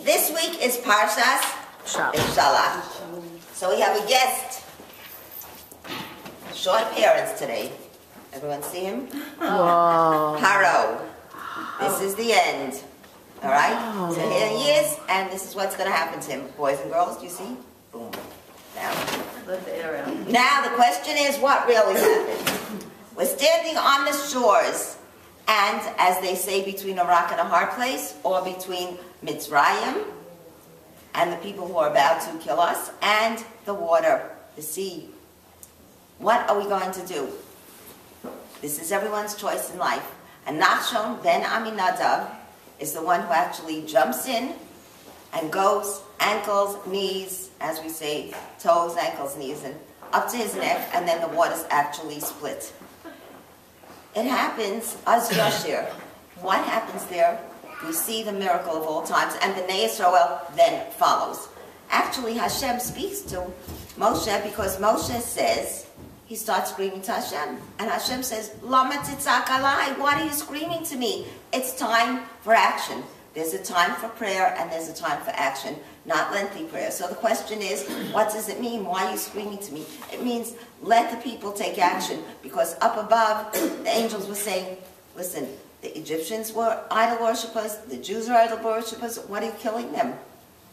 This week is Parshas Beshalach. So we have a guest. Short appearance today. Everyone see him? Whoa. Paro. This is the end. All right? So here he is, and this is what's going to happen to him. Boys and girls, do you see? Boom. Now the question is, what really happened? We're standing on the shores, and as they say, between a rock and a hard place, or between Mitzrayim and the people who are about to kill us, and the water, the sea. What are we going to do? This is everyone's choice in life. And Nachshon ben Aminadav is the one who actually jumps in and goes ankles, knees, as we say, toes, ankles, knees, and up to his neck, and then the waters actually split. It happens, Az Yashir. What happens there? We see the miracle of all times, and the Bnei Yisrael then follows. Actually, Hashem speaks to Moshe because Moshe says, he starts screaming to Hashem. And Hashem says, Lama titzak alai, what are you screaming to me? It's time for action. There's a time for prayer and there's a time for action, not lengthy prayer. So the question is, what does it mean? Why are you screaming to me? It means let the people take action. Because up above, the angels were saying, listen, the Egyptians were idol worshippers, the Jews are idol worshippers, what are you killing them?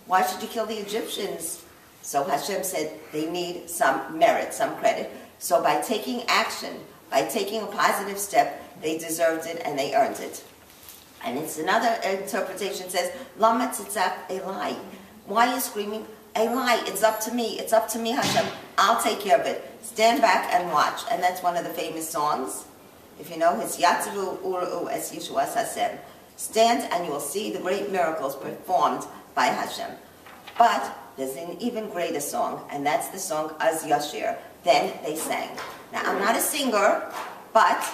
Why should you kill the Egyptians? So Hashem said they need some merit, some credit. So by taking action, by taking a positive step, they deserved it and they earned it. And it's another interpretation says, Lama tzitzak elai. Why are you screaming? Elai, it's up to me. It's up to me, Hashem. I'll take care of it. Stand back and watch. And that's one of the famous songs. If you know, it's Yatziru Ura'u Es Yeshuas Hashem. Stand and you will see the great miracles performed by Hashem. But there's an even greater song, and that's the song Az Yashir. Then they sang. Now, I'm not a singer, but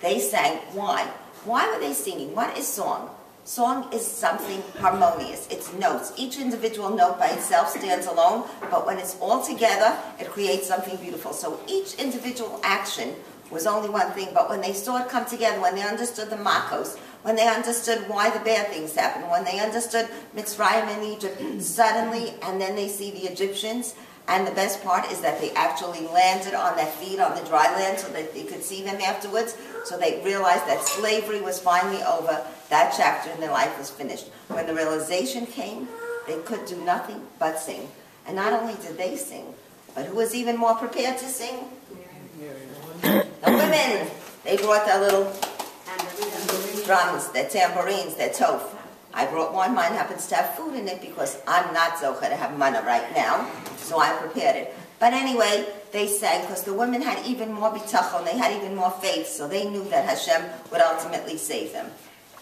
they sang. Why? Why were they singing? What is song? Song is something harmonious. It's notes. Each individual note by itself stands alone, but when it's all together, it creates something beautiful. So each individual action was only one thing, but when they saw it come together, when they understood the makos, when they understood why the bad things happened, when they understood Mitzrayim and Egypt, suddenly, and then they see the Egyptians, and the best part is that they actually landed on their feet on the dry land so that they could see them afterwards. So they realized that slavery was finally over. That chapter in their life was finished. When the realization came, they could do nothing but sing. And not only did they sing, but who was even more prepared to sing? The women. They brought their little drums, their tambourines, their toph. I brought one. Mine happens to have food in it because I'm not zocha to have manna right now, so I prepared it. But anyway, they sang because the women had even more bitachon, they had even more faith, so they knew that Hashem would ultimately save them.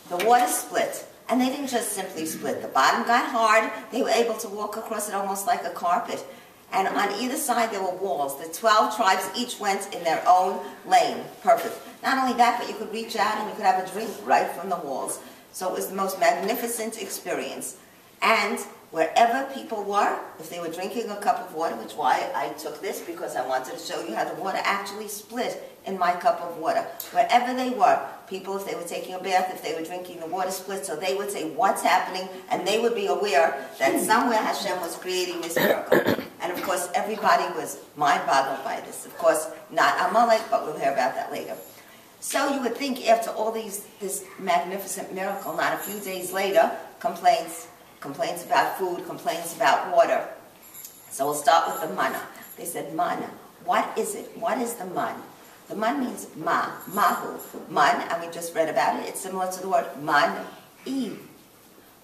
The water split, and they didn't just simply split. The bottom got hard. They were able to walk across it almost like a carpet. And on either side there were walls. The 12 tribes each went in their own lane. Perfect. Not only that, but you could reach out and you could have a drink right from the walls. So it was the most magnificent experience. And wherever people were, if they were drinking a cup of water, which why I took this, because I wanted to show you how the water actually split in my cup of water. Wherever they were, people, if they were taking a bath, if they were drinking, the water split, so they would say, what's happening? And they would be aware that somewhere Hashem was creating this miracle. And of course, everybody was mind-boggled by this. Of course, not Amalek, but we'll hear about that later. So you would think after all this magnificent miracle, not a few days later, complains about food, complains about water. So we'll start with the manna. They said, manna. What is it? What is the man? The man means mahu. Man, and we just read about it. It's similar to the word man-i.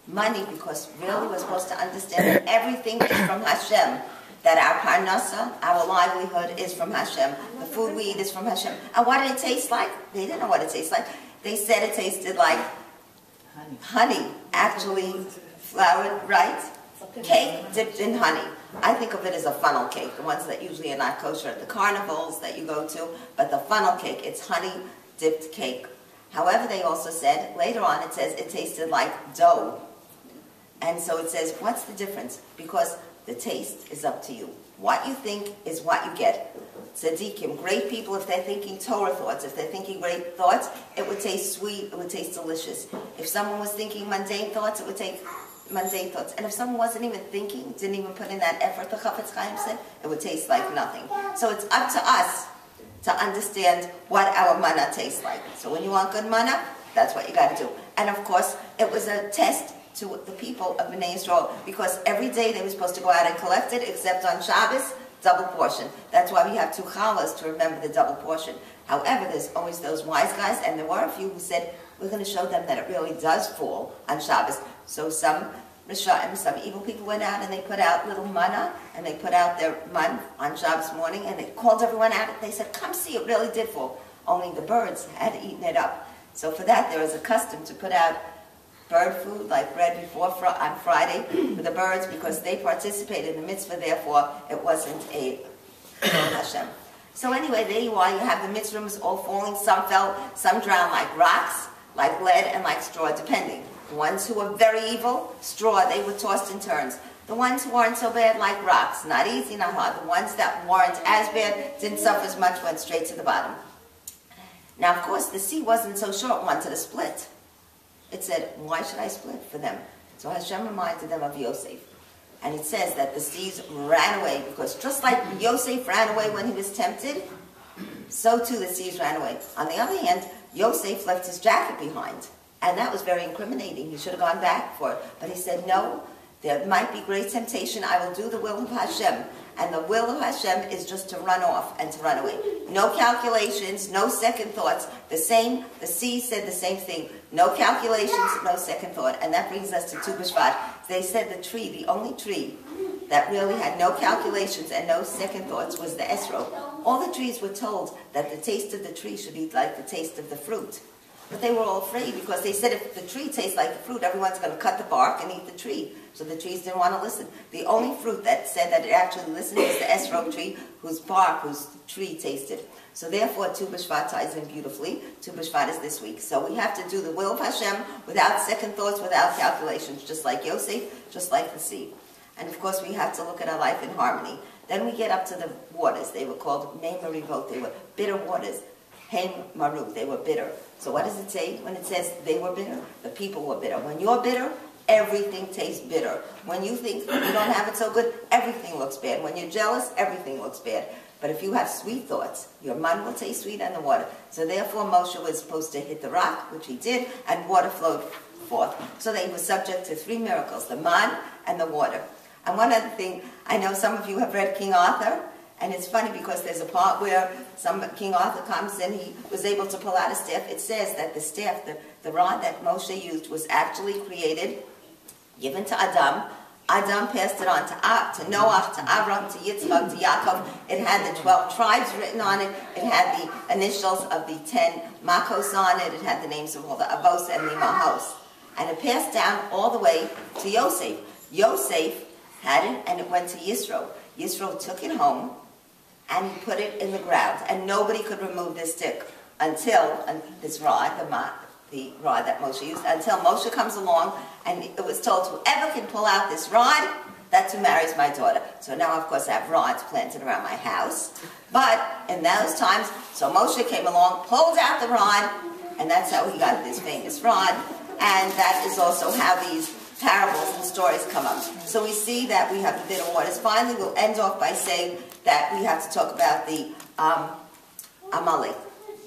Money, because really we're supposed to understand that everything is from Hashem. That our parnasa, our livelihood, is from Hashem. The food we eat is from Hashem. And what did it taste like? They didn't know what it tastes like. They said it tasted like honey. Actually floured, right? Cake dipped in honey. I think of it as a funnel cake, the ones that usually are not kosher at the carnivals that you go to, but the funnel cake, it's honey dipped cake. However, they also said, later on it says it tasted like dough. And so it says, what's the difference? Because the taste is up to you. What you think is what you get. Tzaddikim, great people, if they're thinking Torah thoughts, if they're thinking great thoughts, it would taste sweet, it would taste delicious. If someone was thinking mundane thoughts, it would mundane thoughts. And if someone wasn't even thinking, didn't even put in that effort, the Chafetz Chaim said, it would taste like nothing. So it's up to us to understand what our manna tastes like. So when you want good manna, that's what you got to do. And of course, it was a test to the people of Bnei Yisrael, because every day they were supposed to go out and collect it, except on Shabbos, double portion. That's why we have 2 challahs to remember the double portion. However, there's always those wise guys, and there were a few who said, we're going to show them that it really does fall on Shabbos. So some Rishayim, some evil people went out and they put out little manna, and they put out their man on Shabbos morning, and they called everyone out. They said, come see, it really did fall. Only the birds had eaten it up. So for that, there was a custom to put out bird food, like bread on Friday, for the birds, because they participated in the mitzvah, therefore it wasn't a Hashem. So anyway, there you are, you have the mitzvahs all falling, some fell, some drowned like rocks, like lead, and like straw, depending. The ones who were very evil, straw, they were tossed in turns. The ones who weren't so bad, like rocks, not easy, not hard. The ones that weren't as bad, didn't suffer as much, went straight to the bottom. Now, of course, the sea wasn't so short, wanted to split. It said, why should I split for them? So Hashem reminded them of Yosef. And it says that the seas ran away, because just like Yosef ran away when he was tempted, so too the seas ran away. On the other hand, Yosef left his jacket behind. And that was very incriminating. He should have gone back for it. But he said, no, there might be great temptation. I will do the will of Hashem. And the will of Hashem is just to run off and to run away. No calculations, no second thoughts. The sea said the same thing. No calculations, no second thought. And that brings us to Tu B'Shvat. They said the only tree that really had no calculations and no second thoughts was the esrog. All the trees were told that the taste of the tree should be like the taste of the fruit. But they were all afraid, because they said if the tree tastes like the fruit, everyone's going to cut the bark and eat the tree. So the trees didn't want to listen. The only fruit that said that it actually listened is the esrog tree, whose tree tasted. So therefore, Tu B'Shvat ties in beautifully. Tu B'Shvat is this week. So we have to do the will of Hashem without second thoughts, without calculations, just like Yosef, just like the sea. And of course, we have to look at our life in harmony. Then we get up to the waters. They were called Mei Marivot. They were bitter waters. Hem Maruk, they were bitter. So what does it say when it says they were bitter? The people were bitter. When you're bitter, everything tastes bitter. When you think you don't have it so good, everything looks bad. When you're jealous, everything looks bad. But if you have sweet thoughts, your man will taste sweet and the water. So therefore Moshe was supposed to hit the rock, which he did, and water flowed forth. So they were subject to 3 miracles, the man and the water. And one other thing, I know some of you have read King Arthur, and it's funny because there's a part where King Arthur comes and he was able to pull out a staff. It says that the staff, the rod that Moshe used, was actually created, given to Adam. Adam passed it on to Noah, to Avram, to Yitzchak, to Yaakov. It had the 12 tribes written on it. It had the initials of the 10 Makos on it. It had the names of all the Avos and the Mahos. And it passed down all the way to Yosef. Yosef had it, and it went to Yisro. Yisro took it home, and he put it in the ground. And nobody could remove this stick until this rod, the rod that Moshe used, until Moshe comes along, and it was told, whoever can pull out this rod, that's who marries my daughter. So now, of course, I have rods planted around my house. But in those times, so Moshe came along, pulled out the rod, and that's how he got this famous rod. And that is also how these parables and stories come up. So we see that we have the bitter waters. Finally, we'll end off by saying that we have to talk about the Amalek.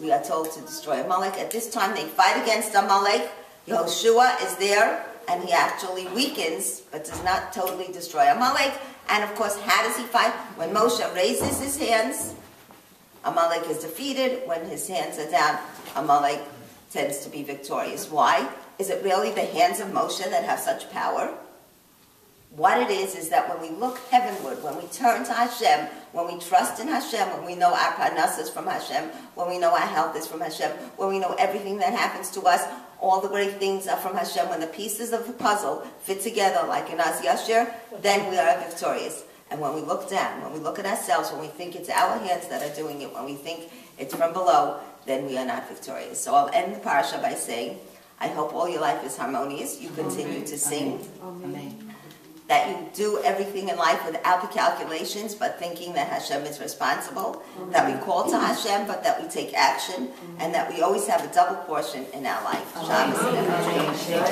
We are told to destroy Amalek. At this time, they fight against Amalek. Yehoshua is there, and he actually weakens, but does not totally destroy Amalek. And of course, how does he fight? When Moshe raises his hands, Amalek is defeated. When his hands are down, Amalek tends to be victorious. Why? Is it really the hands of Moshe that have such power? What it is that when we look heavenward, when we turn to Hashem, when we trust in Hashem, when we know our parnas is from Hashem, when we know our health is from Hashem, when we know everything that happens to us, all the great things are from Hashem, when the pieces of the puzzle fit together like in Az Yashir, then we are victorious. And when we look down, when we look at ourselves, when we think it's our hands that are doing it, when we think it's from below, then we are not victorious. So I'll end the parasha by saying, I hope all your life is harmonious. You continue to sing. Amen. That you do everything in life without the calculations, but thinking that Hashem is responsible. That we call to Hashem, but that we take action. And that we always have a double portion in our life. Shabbos and